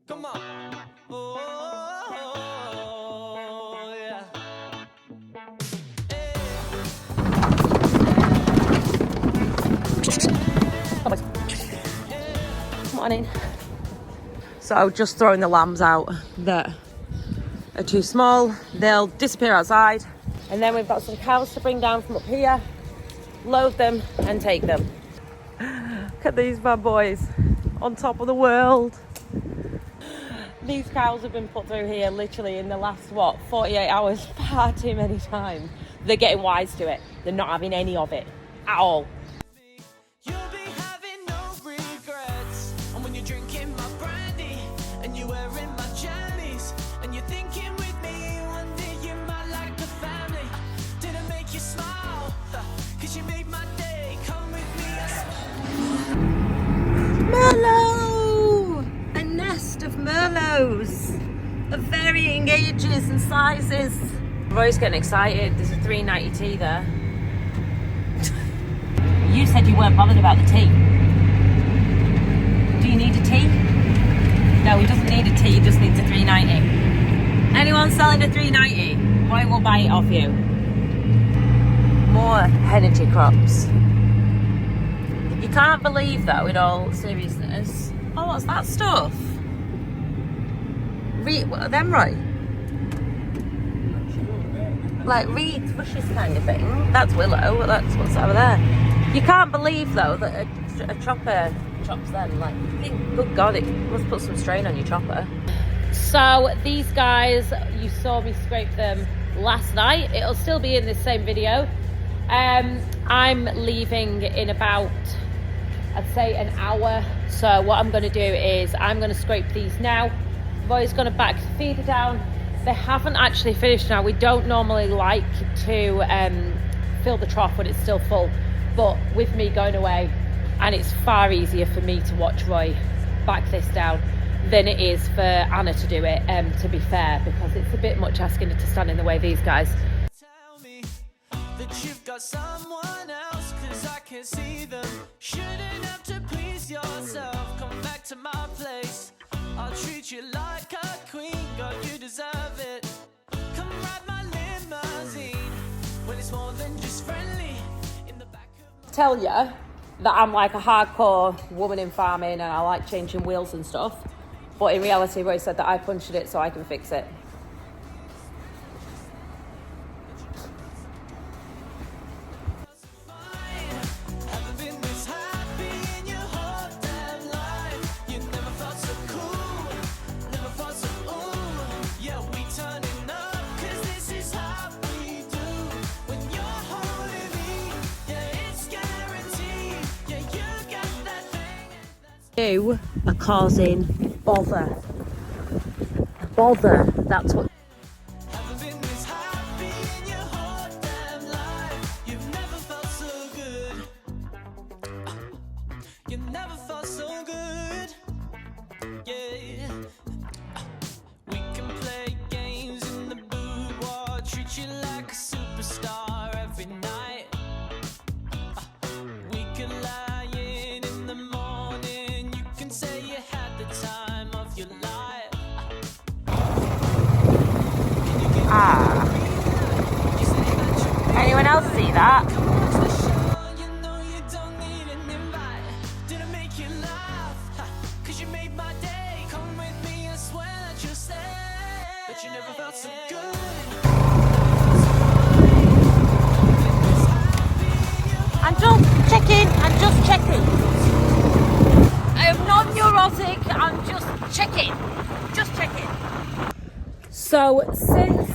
Come on. Oh, yeah. Morning. So just throwing the lambs out that are too small. They'll disappear outside. And then we've got some cows to bring down from up here, load them and take them. Look at these bad boys on top of the world. These cows have been put through here literally in the last, 48 hours, far too many times. They're getting wise to it. They're not having any of it at all. You'll be having no regrets. And when you're drinking my brandy and you're wearing my jammies and you're thinking with me one day you might like the family. Didn't make you smile, cause you made my day. Come with me, Merlot! A nest of Merlots of varying ages and sizes. Roy's getting excited. There's a $3.90 tea there. You said you weren't bothered about the tea. Do you need a tea? No, he doesn't need a tea, he just needs a $3.90. Anyone selling a $3.90? Roy will buy it off you. More energy crops. You can't believe though, in all seriousness. Oh, what's that stuff? What are them, Roy? Like reeds, bushes kind of thing. That's willow, that's what's over there. You can't believe though that a chopper chops them. Like, good God, it must put some strain on your chopper. So these guys, you saw me scrape them last night. It'll still be in this same video. I'm leaving in about, I'd say, an hour. So what I'm going to do is I'm going to scrape these now. Roy's going to back the feeder down. They haven't actually finished now. We don't normally like to fill the trough when it's still full. But with me going away, and it's far easier for me to watch Roy back this down than it is for Anna to do it, to be fair, because it's a bit much asking her to stand in the way of these guys. tell me that you've got someone else, cause I can see them. Shouldn't have to please yourself. Come back to my place. I'll treat you like a queen. God, you deserve it. Come ride my limousine when it's more than just friendly. In the back of Tell you that I'm like a hardcore woman in farming and I like changing wheels and stuff, but in reality Roy said that I punctured it so I can fix it. haven't been this happy in your whole damn life. You never felt so cool, never felt so ooh. Yeah, we turning up, cause this is how we do. When you're holding me, yeah, it's guaranteed. Yeah, you got that thing. You are causing bother. Bother, that's what. Haven't been this happy in your whole damn life. You've never felt so good. You never felt so good. Yeah. We can play games in the boudoir, treat you like a superstar every night. We can lie in the morning. You can say you had the time of your life. Ah. Anyone else see that? You know you don't need an invite. Didn't make you laugh, cause you made my day. Come with me, I swear that you'll stay. But you never felt so good. I'm just checking, I am non-neurotic, I'm just checking. So since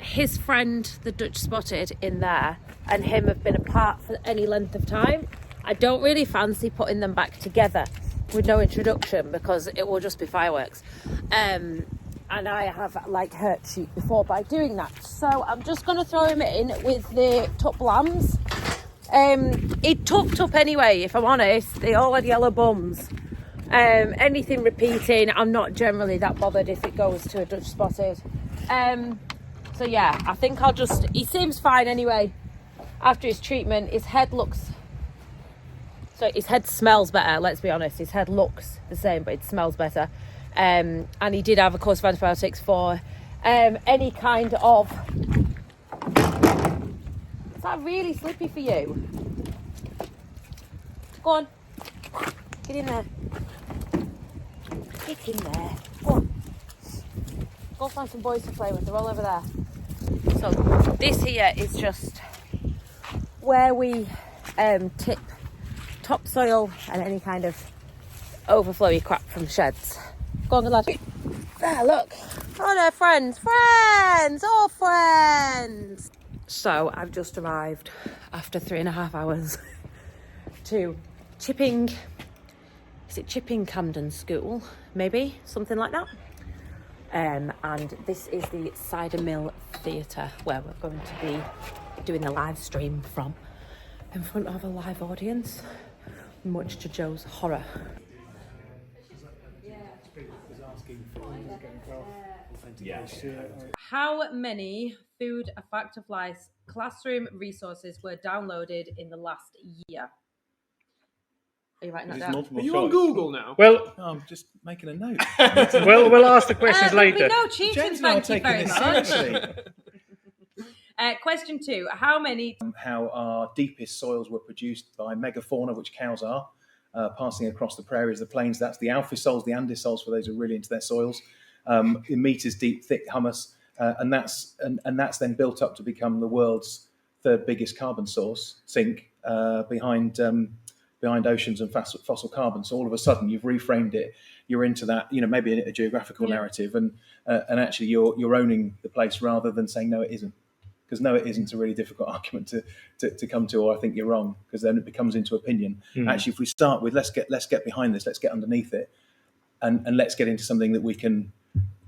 his friend, the Dutch Spotted, in there and him have been apart for any length of time, I don't really fancy putting them back together with no introduction because it will just be fireworks. And I have like hurt sheep before by doing that. So I'm just going to throw him in with the tup lambs. He tucked up anyway, if I'm honest. They all had yellow bums. Anything repeating, I'm not generally that bothered if it goes to a Dutch Spotted. So yeah, I think I'll just, he seems fine anyway. After his treatment, his head smells better, let's be honest. His head looks the same, but it smells better. And he did have a course of antibiotics for any kind of... Is that really slippy for you? Go on. Get in there. Get in there. Go on. Go find some boys to play with. They're all over there. So this here is just where we tip topsoil and any kind of overflowy crap from sheds. Go on, good lad. There, look. Oh, they're friends. Friends! All friends! So I've just arrived after 3.5 hours to Chipping Camden School, maybe, something like that. And this is the Cider Mill Theatre where we're going to be doing the live stream from, in front of a live audience, much to Joe's horror. How many Food A Fact of Life classroom resources were downloaded in the last year? Are you writing that down? Are you on Google now? Well, I'm just making a note. we'll ask the questions later. No cheating, Jen's not thank you taking very this much. seriously. Question 2. How many... How our deepest soils were produced by megafauna, which cows are, passing across the prairies, the plains. That's the alphisols, the andisols, for those who are really into their soils. In meters deep, thick humus. And that's then built up to become the world's third biggest carbon sink behind oceans and fossil carbon. So all of a sudden you've reframed it. You're into that, maybe a geographical narrative, and actually you're owning the place rather than saying no, it isn't. Because no, it isn't a really difficult argument to come to, or I think you're wrong, because then it becomes into opinion. Actually, if we start with let's get behind this, let's get underneath it, and let's get into something that we can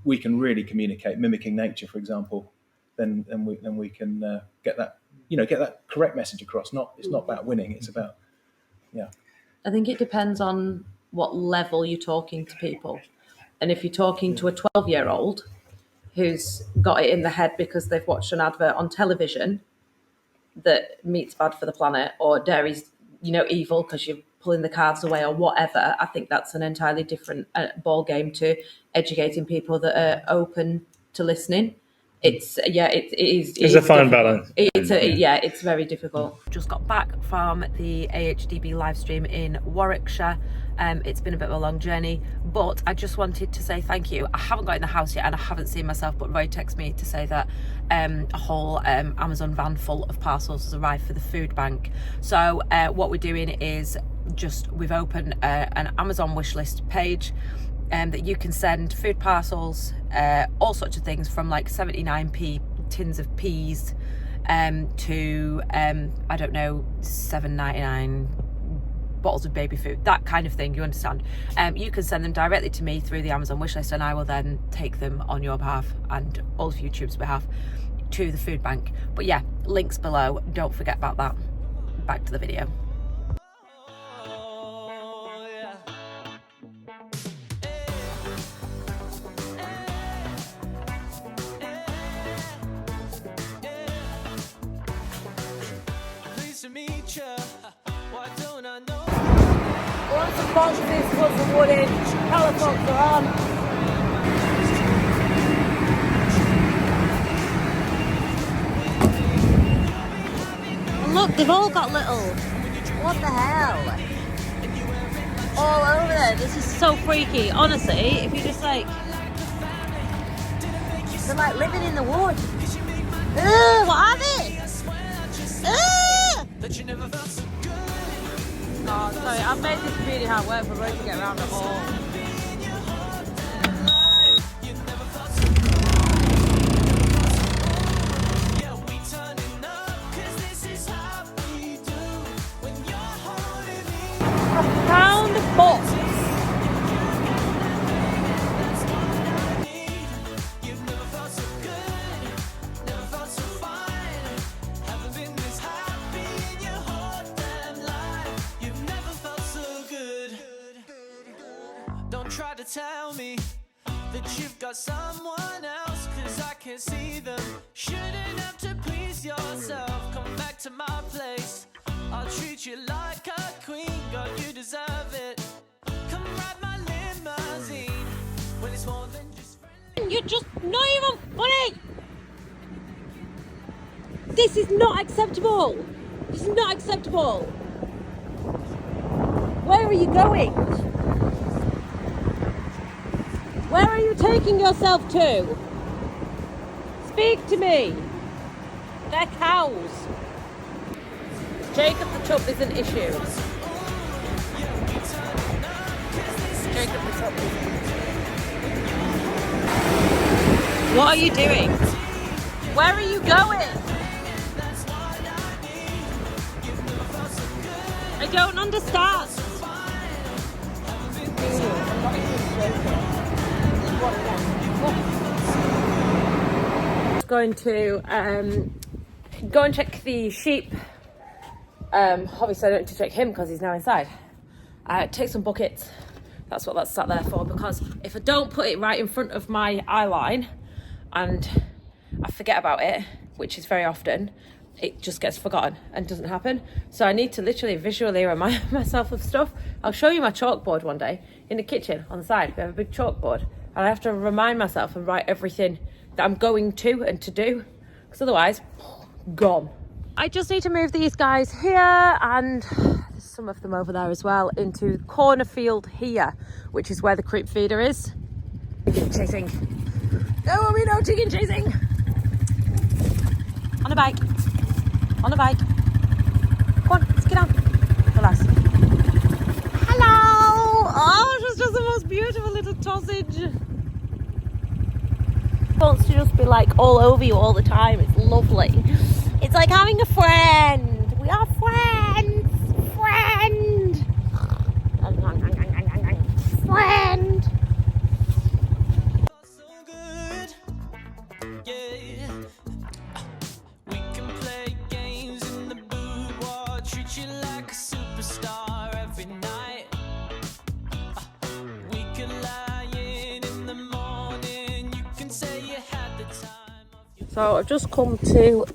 really communicate, mimicking nature, for example, then we can get that correct message across. It's not about winning, it's about I think it depends on what level you're talking to people. And if you're talking to a 12-year-old who's got it in the head because they've watched an advert on television that meat's bad for the planet, or dairy's, evil because you're pulling the calves away, or whatever, I think that's an entirely different ball game to educating people that are open to listening. It's a fine balance. It's very difficult. Just got back from the AHDB live stream in Warwickshire. It's been a bit of a long journey, but I just wanted to say thank you. I haven't got in the house yet and I haven't seen myself, but Roy texted me to say that a whole Amazon van full of parcels has arrived for the food bank. So what we're doing is we've opened an Amazon wish list page that you can send food parcels, all sorts of things, from like 79p tins of peas to I don't know, $7.99 bottles of baby food, that kind of thing, you understand. You can send them directly to me through the Amazon wishlist, and I will then take them on your behalf and all of YouTube's behalf to the food bank. But yeah, links below, don't forget about that. Back to the video. Lots of boxes, lots of wooden, helicopter on. Look, they've all got little, what the hell? All over there, this is so freaky. Honestly, if you just they're like living in the woods. Ugh, what are they? Oh, sorry, I've made this really hard work for Roy to get around at all. A pound box. Try to tell me that you've got someone else, cause I can't see them. Shouldn't have to please yourself. Come back to my place, I'll treat you like a queen. God, you deserve it. Come ride my limousine doing? You're just not even funny. This is not acceptable. This is not acceptable. Where are you going? Where are you taking yourself to? Speak to me. They're cows. Jacob the tub is an issue. Jacob the tub is an issue. What are you doing? Where are you going? I don't understand. Going to go and check the sheep. Obviously I don't need to check him because he's now inside. Take some buckets. That's what that's sat there for, because if I don't put it right in front of my eye line and I forget about it, which is very often, it just gets forgotten and doesn't happen. So I need to literally visually remind myself of stuff. I'll show you my chalkboard one day in the kitchen on the side. We have a big chalkboard and I have to remind myself and write everything that I'm going to and to do, because otherwise, gone. I just need to move these guys here, and there's some of them over there as well, into corner field here, which is where the creep feeder is. Chicken chasing. There will be no chicken chasing. On a bike. On a bike. Come on, let's get on. Relax. Hello! Oh, she's just the most beautiful little sausage. Wants to just be like all over you all the time. It's lovely. It's like having a friend. We are friends. Friend. Friend. So good, yeah. We can play games in the boudoir, treat you like a superstar every night. We can lie in the morning, you can say you had the time of your So I've just come to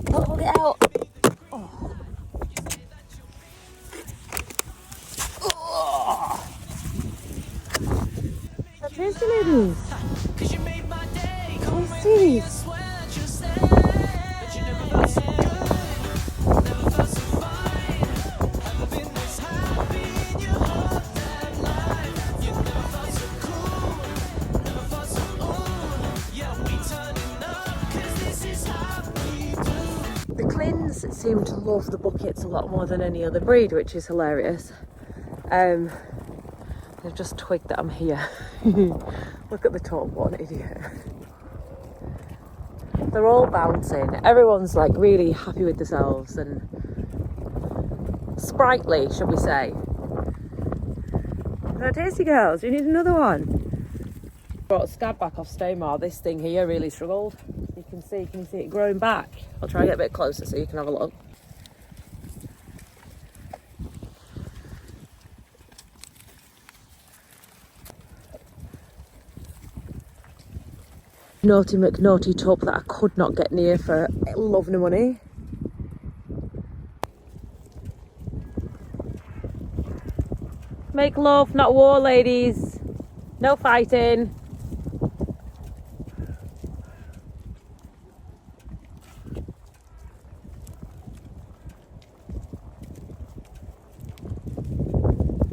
pull it out. Oh. Tasty ladies. Cause you made my day. Tasty. I swear that you'll stay. But you never felt so good. Never felt so fine. Ever been this happy in your whole damn life. You never felt so cool. Never felt so old. Yeah, we turning up. Cause this is how we do. The Clins seem to love the buckets a lot more than any other breed, which is hilarious. They've just twigged that I'm here. Look at the top one, idiot. They're all bouncing. Everyone's like really happy with themselves and sprightly, should we say. No, tasty girls, you need another one. Brought a scab back off Staymar. This thing here really struggled. You can see it growing back. I'll try and get a bit closer so you can have a look. Naughty McNaughty tub that I could not get near for love nor money. Make love, not war, ladies. No fighting.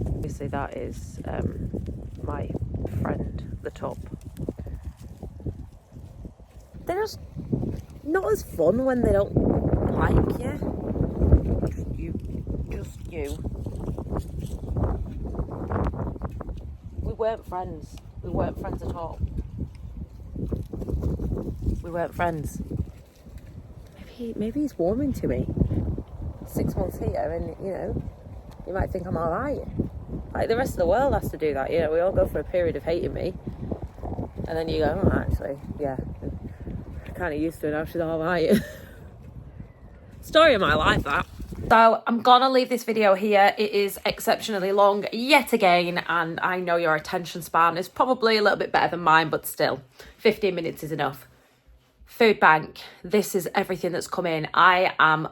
Obviously that is my friend, the tub. They're just not as fun when they don't like you. Just you. We weren't friends. We weren't friends at all. We weren't friends. Maybe he's warming to me. 6 months here, and you know, you might think I'm alright. Like the rest of the world has to do that. You know, we all go for a period of hating me, and then you go, oh, actually, yeah. Kind of used to it now, she's all right. Story of my life, that. So I'm gonna leave this video here. It is exceptionally long yet again, and I know your attention span is probably a little bit better than mine, but still 15 minutes is enough. Food bank, this is everything that's come in. I am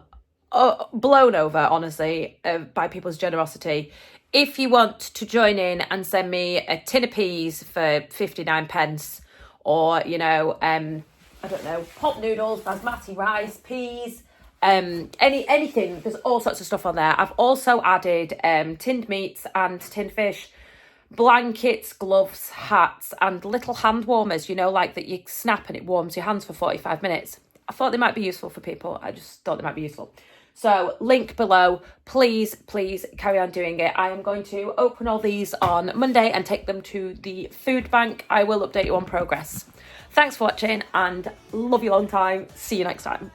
blown over, honestly, by people's generosity. if you want to join in and send me a tin of peas for 59 pence, or, you know, I don't know, pot noodles, basmati rice, peas, anything, there's all sorts of stuff on there. I've also added tinned meats and tinned fish, blankets, gloves, hats, and little hand warmers, you know, like that you snap and it warms your hands for 45 minutes. I thought they might be useful for people. I just thought they might be useful. So link below, please carry on doing it. I am going to open all these on Monday and take them to the food bank. I will update you on progress. Thanks for watching and love you long time. See you next time.